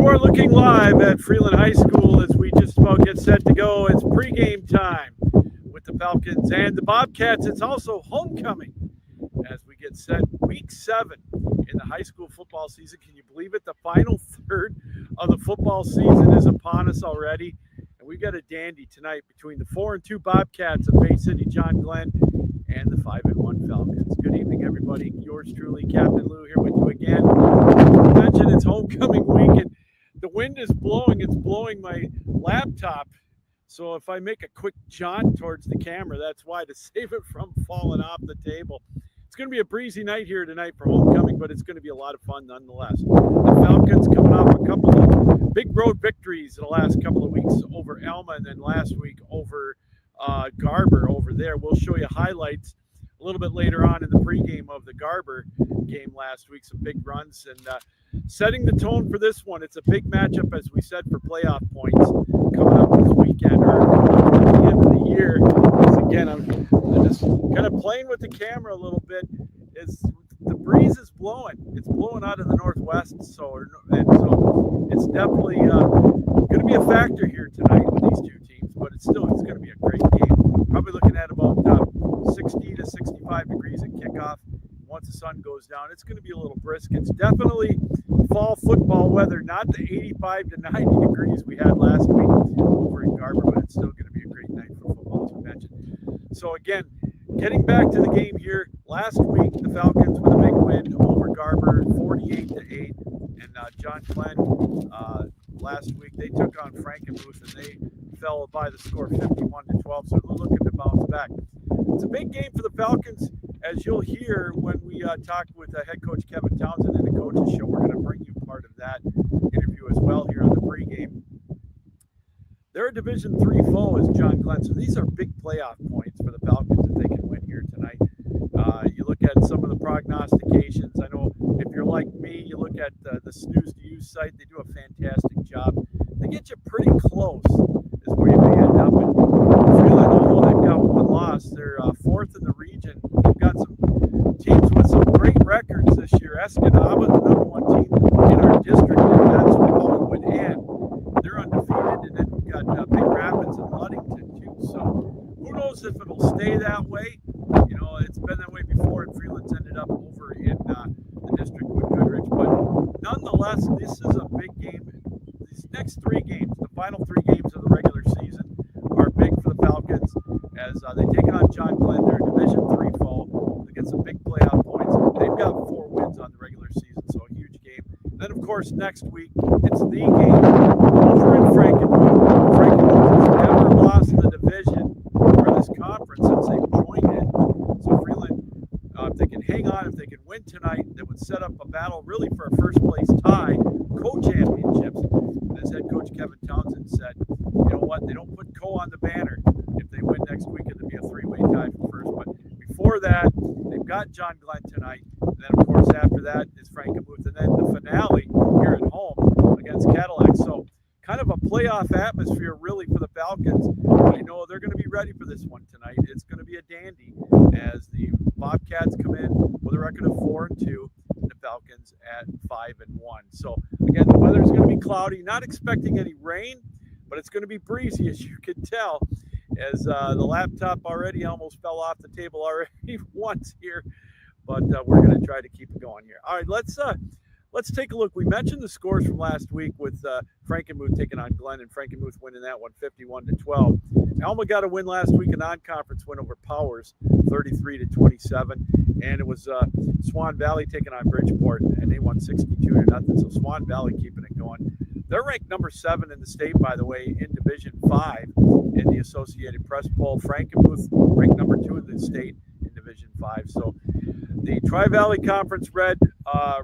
are looking live at Freeland High School as we just about get set to go. It's pregame time with the Falcons and the Bobcats. It's also homecoming as we get set. Week 7 in the high school football season. Can you believe it? The final third of the football season is upon us already. And we've got a dandy tonight between the 4-2 Bobcats of Bay City, John Glenn, and the 5-1 Falcons. Good evening, everybody. Yours truly, Captain Lou, here with you again. I mentioned it's homecoming week, and the wind is blowing. It's blowing my laptop. So if I make a quick jaunt towards the camera, that's why, to save it from falling off the table. It's going to be a breezy night here tonight for homecoming, but it's going to be a lot of fun nonetheless. The Falcons coming off a couple of big road victories in the last couple of weeks over Alma, and then last week over Garber over there. We'll show you highlights a little bit later on in the pregame of the Garber game last week. Some big runs and setting the tone for this one. It's a big matchup, as we said, for playoff points coming up this weekend, or coming up at the end of the year. As again, I'm just kind of playing with the camera a little bit. The breeze is blowing. It's blowing out of the northwest, so it's definitely going to be a factor here tonight with these two teams. But it's going to be a great game. Probably looking at about 60 to 65 degrees at kickoff. Once the sun goes down, it's going to be a little brisk. It's definitely fall football weather, not the 85 to 90 degrees we had last week over in Garber, but it's still going to be a great night for football, as we mentioned. So again, getting back to the game here, last week the Falcons with a big win over Garber, 48-8, and John Glenn last week they took on Frankenmuth and they fell by the score 51-12. So they're looking to bounce back. It's a big game for the Falcons, as you'll hear when we talk with head coach Kevin Townsend in the coaches show. We're going to bring you part of that interview as well here on the pregame. They're a Division III foe, as John Glenn. So these are big playoff points for the Falcons if they can win here tonight. You look at some of the prognostications. I know if you're like me, you look at the Snooze to Use site. They do a fantastic job. They get you pretty close is where you may end up. And Freeland, although they've got one loss, they're fourth in the region. They've got some teams with some great records this year. Escanaba, the number one team in our district, that's Hollywood, and they're undefeated. And then we've got Big Rapids and Ludington too. So who knows if it'll stay that way? You know, it's been that way before, and Freeland's ended up over in the district with Goodrich. But nonetheless, this is a big game. These next 3 games, the final 3 games of the regular season, are big for the Falcons as they take on John Glenn. They're a Division III foe. They get some big playoff points. They've got 4 wins on the regular season, so a huge game. Then, of course, next week, it's the game over in Frankenmuth. Frankenmuth has never lost the division or this conference since they've joined it. So Freeland, if they can hang on, if they can win tonight, they would set up a battle really for a first-place tie, co-championships. As head coach Kevin Townsend said, you know what, they don't put Co on the banner. If they win next week, it'll be a 3-way tie for first. But before that, they've got John Glenn tonight. And then, of course, after that is Frankenmuth. And then the finale here at home against Cadillac. So kind of a playoff atmosphere, really, for the Falcons. I know they're going to be ready for this one tonight. It's going to be a dandy as the Bobcats come in with a record of 4-2. The Falcons at 5-1. So again, the weather is going to be cloudy. Not expecting any rain, but it's going to be breezy, as you can tell, as the laptop already almost fell off the table already once here. But we're going to try to keep it going here. All right, let's take a look. We mentioned the scores from last week with Frankenmuth taking on Glenn, and Frankenmuth winning that one 51-12. Alma got a win last week, a non-conference win over Powers, 33-27, and it was Swan Valley taking on Bridgeport, and they won 62-0. So Swan Valley keeping it going. They're ranked number 7 in the state, by the way, in Division 5 in the Associated Press poll. Frankenmuth ranked number 2 in the state in Division 5. So the Tri-Valley Conference Red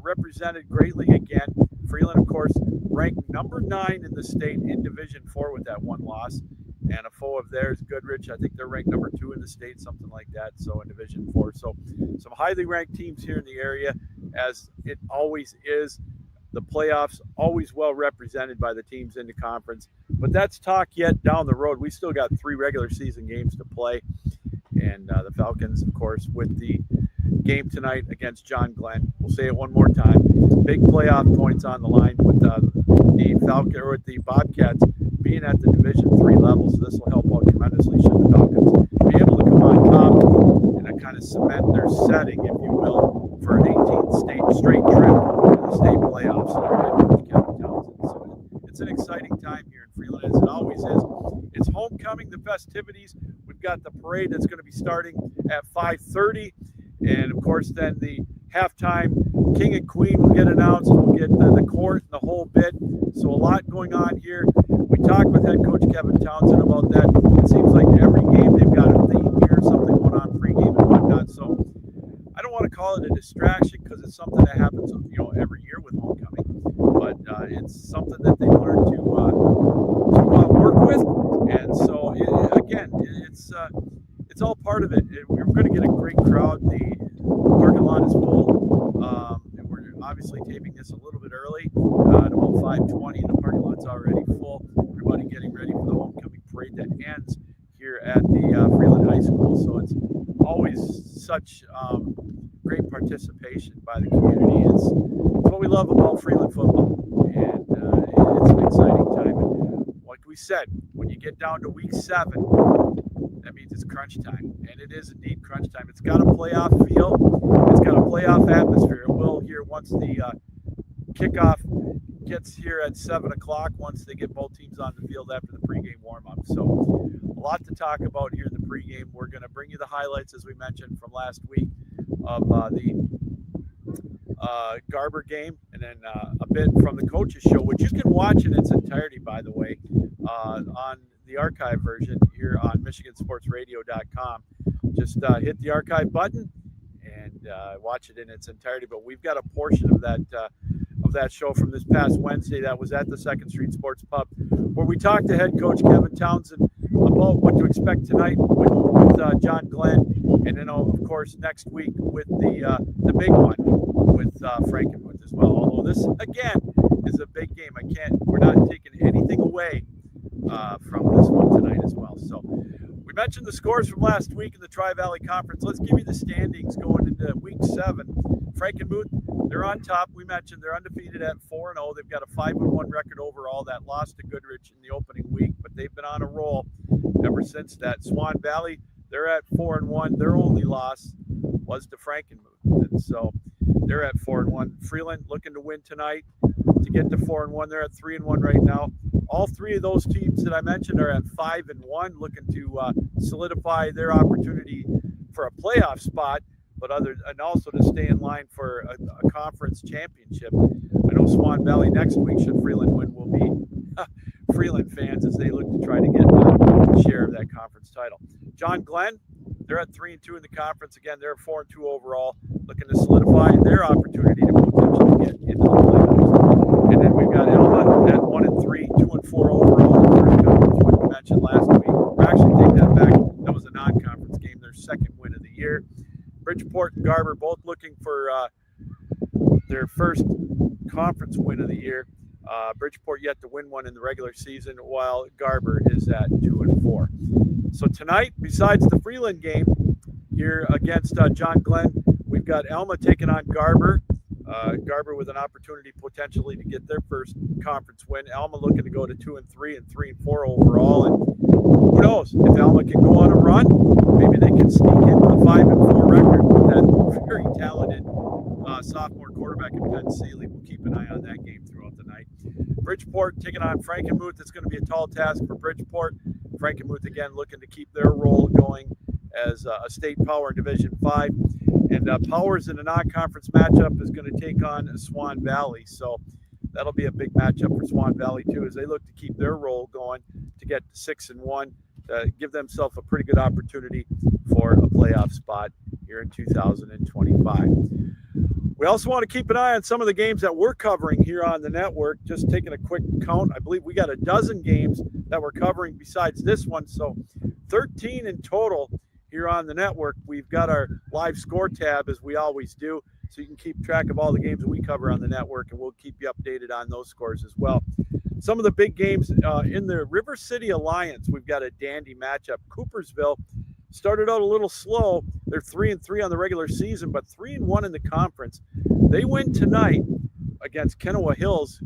represented greatly again. Freeland, of course, ranked number 9 in the state in Division 4 with that one loss. And a foe of theirs, Goodrich, I think they're ranked number 2 in the state, something like that, so in Division 4. So some highly ranked teams here in the area, as it always is. The playoffs always well represented by the teams in the conference. But that's talk yet down the road. We still got 3 regular season games to play. And the Falcons, of course, with the game tonight against John Glenn. We'll say it one more time. Big playoff points on the line with the Falcon or with the Bobcats being at the Division III level. So this will help out tremendously should the Falcons be able to come on top and kind of cement their setting, if you will, for an 18th straight trip to the state playoffs. So it's an exciting time here in Freeland, as it always is. It's homecoming, the festivities. We've got the parade that's going to be starting at 5:30. And, of course, then the halftime king and queen will get announced. We'll get the court and the whole bit. So a lot going on here. We talked with head coach Kevin Townsend about that. It seems like every game they've got a theme here, something going on pregame and whatnot. So I don't want to call it a distraction because it's something that happens, every year with homecoming. But it's something that they learn to work with. And so, it's all part of it. We're going to get a great crowd. The parking lot is full. And we're obviously taping this a little bit early, at about 5:20. The parking lot's already full. Everybody getting ready for the homecoming parade that ends here at the Freeland High School. So it's always such great participation by the community. It's what we love about Freeland football, and it's an exciting time. And like we said, when you get down to week 7, that means it's crunch time, and it is indeed crunch time. It's got a playoff feel. It's got a playoff atmosphere. It will here once the kickoff gets here at 7 o'clock, once they get both teams on the field after the pregame warm-up. So a lot to talk about here in the pregame. We're going to bring you the highlights, as we mentioned, from last week of the Garber game, and then a bit from the coaches show, which you can watch in its entirety, by the way, on the archive version here on michigansportsradio.com. Just hit the archive button and watch it in its entirety. But we've got a portion of that show from this past Wednesday that was at the 2nd Street Sports Pub, where we talked to head coach Kevin Townsend about what to expect tonight with John Glenn, and then of course next week with the big one with Frankenmuth as well. Although this again is a big game, we're not taking anything away from this one tonight as well. So we mentioned the scores from last week in the Tri-Valley Conference. Let's give you the standings going into week 7. Frankenmuth, they're on top. We mentioned they're undefeated at 4-0. They've got a 5-1 record overall. That lost to Goodrich in the opening week, but they've been on a roll ever since that. Swan Valley, they're at 4-1. Their only loss was to Frankenmuth, and so they're at 4-1. Freeland looking to win tonight to get to 4-1. They're at 3-1 right now. All three of those teams that I mentioned are at 5-1, looking to solidify their opportunity for a playoff spot, and also to stay in line for a conference championship. I know Swan Valley next week, should Freeland win, will be Freeland fans as they look to try to get a share of that conference title. John Glenn, they're at 3-2 in the conference. Again, they're 4-2 overall, looking to solidify their opportunity to potentially get into the playoffs. And then we've got Alma at 1-3, 2-4 overall in the first conference, which we mentioned last week. We're actually taking that back. That was a non-conference game, their second win of the year. Bridgeport and Garber both looking for their first conference win of the year. Bridgeport yet to win one in the regular season, while Garber is at 2-4. So tonight, besides the Freeland game here against John Glenn, we've got Alma taking on Garber. Garber with an opportunity potentially to get their first conference win. Alma looking to go to 2-3 and 3-4 overall. And who knows, if Alma can go on a run, maybe they can sneak into the 5-4 record with that very talented sophomore quarterback in Penn Seeley. We'll keep an eye on that game throughout the night. Bridgeport taking on Frankenmuth. It's going to be a tall task for Bridgeport. Frankenmuth again looking to keep their role going as a state power in Division 5. And Powers in a non-conference matchup is going to take on Swan Valley. So that'll be a big matchup for Swan Valley, too, as they look to keep their role going to get to 6-1, give themselves a pretty good opportunity for a playoff spot here in 2025. We also want to keep an eye on some of the games that we're covering here on the network. Just taking a quick count, I believe we got a dozen games that we're covering besides this one. So 13 in total here on the network. We've got our live score tab, as we always do, so you can keep track of all the games that we cover on the network, and we'll keep you updated on those scores as well. Some of the big games in the River City Alliance, we've got a dandy matchup. Coopersville started out a little slow. They're 3-3 on the regular season, but 3-1 in the conference. They win tonight against Kennewa Hills.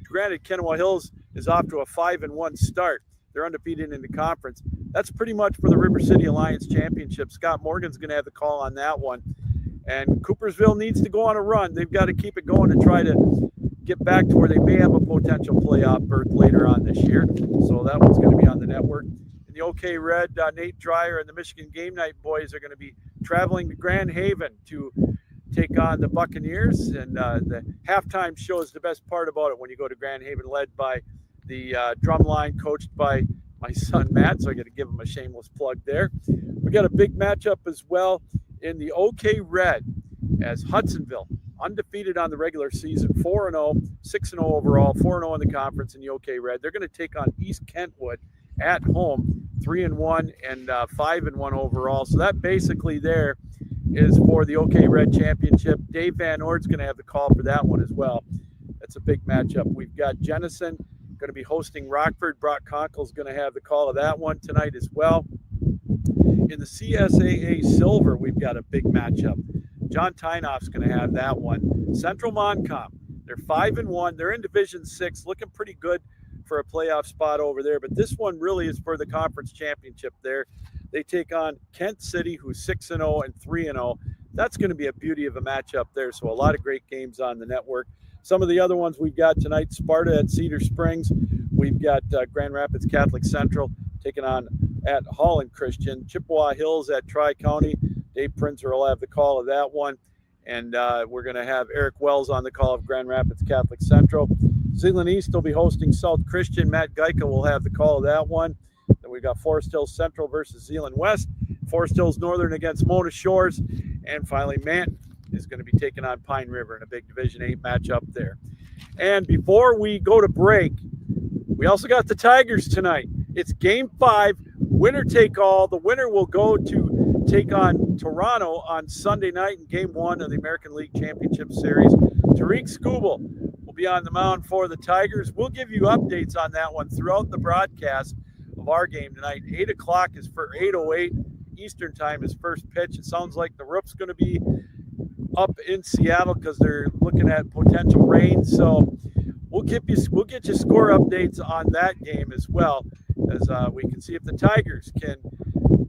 Granted, Kennewa Hills is off to a 5-1 start. They're undefeated in the conference. That's pretty much for the River City Alliance Championship. Scott Morgan's going to have the call on that one. And Coopersville needs to go on a run. They've got to keep it going to try to get back to where they may have a potential playoff berth later on this year. So that one's going to be on the network. In the OK Red, Nate Dreyer and the Michigan Game Night boys are going to be traveling to Grand Haven to take on the Buccaneers. And the halftime show is the best part about it when you go to Grand Haven, led by the drum line, coached by my son Matt. So I got to give him a shameless plug there. We got a big matchup as well in the OK Red, as Hudsonville, undefeated on the regular season, 4-0, 6-0 overall, 4-0 in the conference in the OK Red. They're going to take on East Kentwood at home, 3-1 and 5-1 overall. So that basically there is for the OK Red Championship. Dave Van Oort's going to have the call for that one as well. That's a big matchup. We've got Jennison going to be hosting Rockford. Brock Conkle's going to have the call of that one tonight as well. In the CSAA Silver, we've got a big matchup. John Tynoff's going to have that one. Central Montcalm, they're 5-1. They're in Division 6, looking pretty good for a playoff spot over there. But this one really is for the conference championship there. They take on Kent City, who's 6-0 and 3-0. That's going to be a beauty of a matchup there. So a lot of great games on the network. Some of the other ones we've got tonight, Sparta at Cedar Springs. We've got Grand Rapids Catholic Central taking on at Holland Christian. Chippewa Hills at Tri-County. Dave Prinzer will have the call of that one. And we're going to have Eric Wells on the call of Grand Rapids Catholic Central. Zeeland East will be hosting South Christian. Matt Geica will have the call of that one. Then we've got Forest Hills Central versus Zeeland West. Forest Hills Northern against Mona Shores. And finally, Manton is going to be taking on Pine River in a big Division 8 matchup there. And before we go to break, we also got the Tigers tonight. It's Game 5, winner take all. The winner will go to take on Toronto on Sunday night in Game 1 of the American League Championship Series. Tariq Skubal will be on the mound for the Tigers. We'll give you updates on that one throughout the broadcast of our game tonight. 8 o'clock is for 8:08 Eastern time is first pitch. It sounds like the roof's going to be up in Seattle because they're looking at potential rain. So we'll get you score updates on that game as well, as we can see if the Tigers can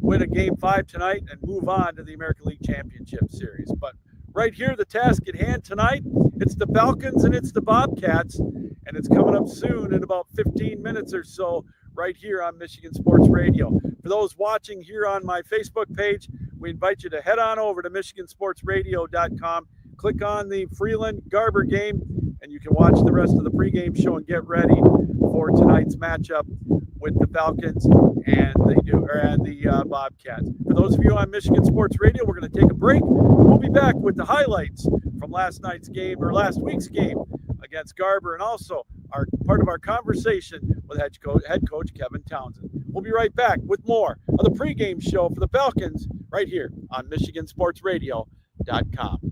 win a Game 5 tonight and move on to the American League Championship Series. But right here, the task at hand tonight, it's the Falcons and it's the Bobcats, and it's coming up soon in about 15 minutes or so right here on Michigan Sports Radio. For those watching here on my Facebook page, we invite you to head on over to MichiganSportsRadio.com, click on the Freeland Garber game, and you can watch the rest of the pregame show and get ready for tonight's matchup with the Falcons and the Bobcats. For those of you on Michigan Sports Radio, we're going to take a break. We'll be back with the highlights from last week's game against Garber, and also part of our conversation with head coach Kevin Townsend. We'll be right back with more of the pregame show for the Falcons right here on MichiganSportsRadio.com.